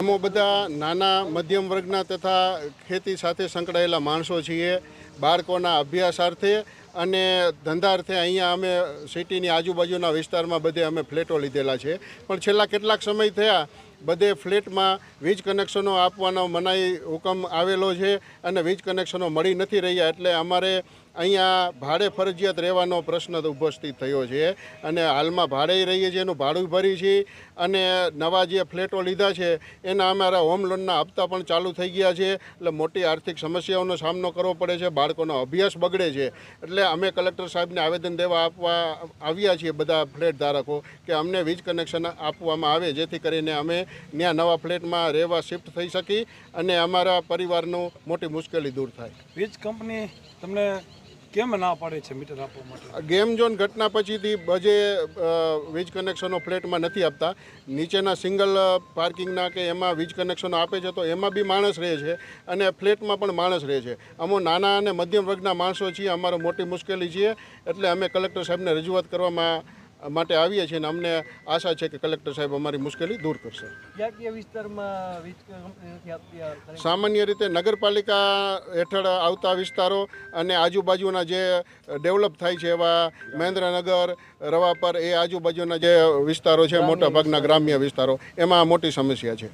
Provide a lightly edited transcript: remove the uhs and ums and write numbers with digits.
અમો બધા નાના મધ્યમ વર્ગના તથા ખેતી સાથે સંકળાયેલા માણસો છીએ. બાળકોના અભ્યાસાર્થે અને ધંધાર્થે અહીંયા અમે સિટીની આજુબાજુના વિસ્તારમાં બધે અમે ફ્લેટો લીધેલા છે. પણ છેલ્લા કેટલાક સમય થયા બધે ફ્લેટમાં વીજ કનેક્શનો આપવાનો મનાઈ હુકમ આવેલો છે અને વીજ કનેક્શનો મળી નથી રહ્યા. એટલે અમારે અહીંયા ભાડે ફરજિયાત રહેવાનો પ્રશ્ન ઉપસ્થિત થયો છે અને હાલમાં ભાડે રહીએ છીએ, એનું ભાડું ભરી છીએ અને નવા જે ફ્લેટો લીધા છે એના અમારા હોમ લોનના હપ્તા પણ ચાલુ થઈ ગયા છે. એટલે મોટી આર્થિક સમસ્યાઓનો સામનો કરવો પડે છે, બાળકોનો અભ્યાસ બગડે છે. એટલે અમે કલેક્ટર સાહેબને આવેદન દેવા આપવા આવ્યા છીએ બધા ફ્લેટ ધારકો કે અમને વીજ કનેક્શન આપવામાં આવે, જેથી કરીને અમે ત્યાં નવા ફ્લેટમાં રહેવા શિફ્ટ થઈ શકી અને અમારા પરિવારનું મોટી મુશ્કેલી દૂર થાય. વીજ કંપની તમને કેમ ના પાડે છે મીટર આપવા માટે? ગેમ ઝોન ઘટના પછીથી બજે વીજ કનેક્શનો ફ્લેટમાં નથી આપતા. નીચેના સિંગલ પાર્કિંગના કે એમાં વીજ કનેક્શનો આપે છે તો એમાં બી માણસ રહે છે અને ફ્લેટમાં પણ માણસ રહે છે. અમો નાના અને મધ્યમ વર્ગના માણસો છીએ, અમારો મોટી મુશ્કેલી છે. એટલે અમે કલેક્ટર સાહેબને રજૂઆત કરવામાં માટે આવીએ છીએ અને અમને આશા છે કે કલેક્ટર સાહેબ અમારી મુશ્કેલી દૂર કરશે. સામાન્ય રીતે નગરપાલિકા હેઠળ આવતા વિસ્તારો અને આજુબાજુના જે ડેવલપ થાય છે એવા મહેન્દ્રનગર, રવાપર એ આજુબાજુના જે વિસ્તારો છે, મોટા ભાગના ગ્રામ્ય વિસ્તારો, એમાં મોટી સમસ્યા છે.